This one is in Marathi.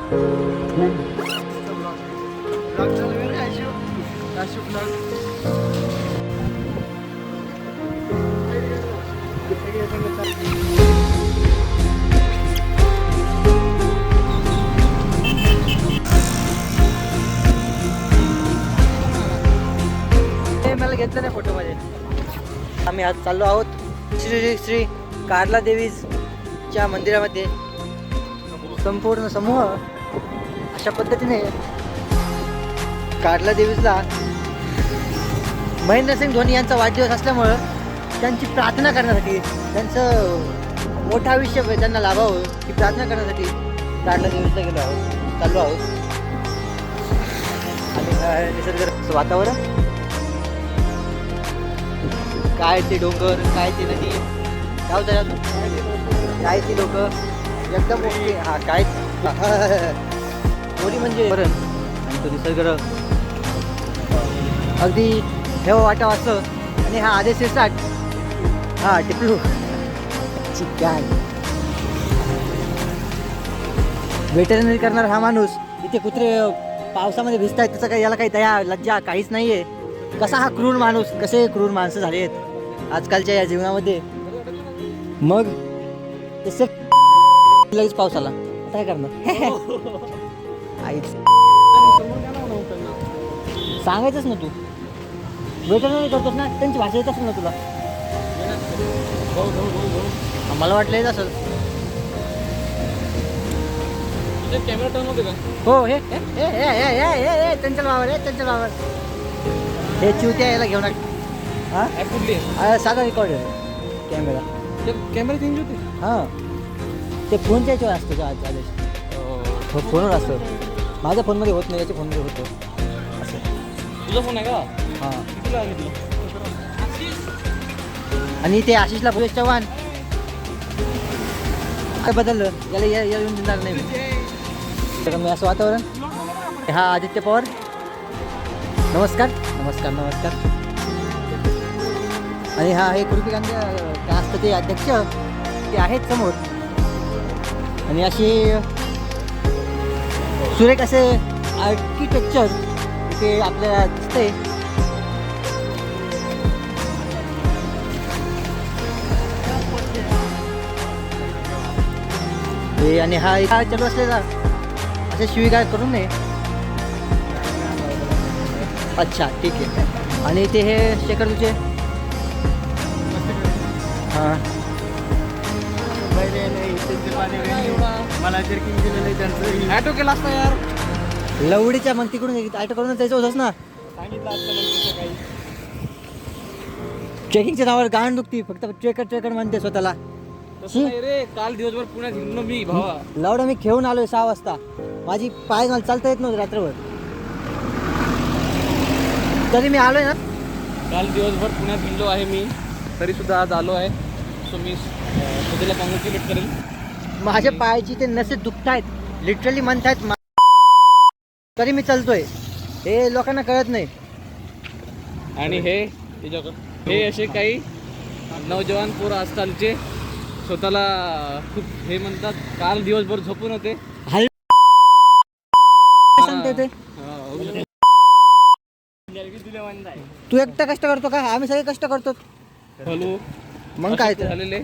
मला घेतलं नाही फोटो मध्ये. आम्ही आज चाललो आहोत श्री कार्ला देवीच्या मंदिरामध्ये. संपूर्ण समूह अशा पद्धतीने कार्ला देवीला महेंद्रसिंग धोनी यांचा वाढदिवस असल्यामुळं त्यांची प्रार्थना करण्यासाठी, त्यांचं मोठं आयुष्य त्यांना लाभावं ही प्रार्थना करण्यासाठी कार्ला देवीला गेलो आहोत, चाललो आहोत. आणि निसर्ग वातावरण, काय ते डोंगर, काय ते नदी, काय ती लोक एकदम मोठी. हा काय मोठी म्हणजे बरं. आणि तो निसर्ग अगदी हेवा वाटावं असं. आणि हा आदेश 60. हा टिपलू चिकन वेटरनरी करणारा हा माणूस. इथे कुत्रे पावसामध्ये भिजतायत, त्याचं काही, याला काही दया लज्जा काहीच नाहीये. कसा हा क्रूर माणूस, कसे क्रूर माणसं झाले आहेत आजकालच्या या जीवनामध्ये. मग ते लगेच पाऊस आला, काय करणार. आईच सांगायचंच ना, तू वेटरनरी करतोस ना, त्यांची भाषा येत असेल ना तुला. मला वाटलं येत असेल. कॅमेरा टर्न होते का? हो. हे चंचल बाबर, चंचल बाबर, हे चिवत्या याला घेऊन साधा रेकॉर्ड कॅमेरा. कॅमेरा चेंज होते. हां, ते फोनच्या याच्यावर असतं का आदेश. फोनवर असतं. माझ्या फोनमध्ये होत नाही, याच्या फोनमध्ये होतं असं. तुझा फोन आहे का? हां. तुला आहे तुला. आणि ते आशिषला पोलीस चव्हाण काय बदललं, याला येऊन देणार नाही मी. असं वातावरण. हा आदित्य पवार, नमस्कार नमस्कार नमस्कार. आणि हा आहे कृपी गांधी, काय असतं ते अध्यक्ष, ते आहेत समोर. आणि अशी सुरेख असे आर्किटेक्चर इथे आपल्याला दिसते. आणि हा चालू असलेला असे शिवीगाळ करू नये. अच्छा ठीक आहे. आणि ते हे शेखर तुझे हां मला जर्किंग केलेलं आहे त्यांचं. ॲटो केला असता यार लवडीच्या. मग तिकडून ॲटो करून जायचं होतंच ना. सांगितलं असतं मग काही. ट्रेकिंगच्या नावावर गाण दुखती, फक्त ट्रेकर म्हणते स्वतःला. तसं नाही रे, काल दिवसभर पुण्यात हिंडलो मी भावा. लावडा मी खेळून आलोय 6 वाजता. माझी पाय मला चालता येत नव्हतं रात्रभर, तरी मी आलोय ना. काल दिवसभर पुण्यात हिंडलो आहे मी, तरी सुद्धा आज आलो आहे. सो मी स्वतःला कॉंग्रॅच्युलेट करेल. माझ्या पायाची ते नसे दुखतायत, लिटरली म्हणतायत, तरी मी चालतोय. हे लोकांना कळत नाही. आणि हे असे काही नौजवान पोरं आजकालचे स्वतःला खूप हे म्हणतात, काल दिवसभर झोपून होते. सांगते ते तू एकटा कष्ट करतो का? आम्ही सगळे कष्ट करतो. हॅलो, मग काय झालेले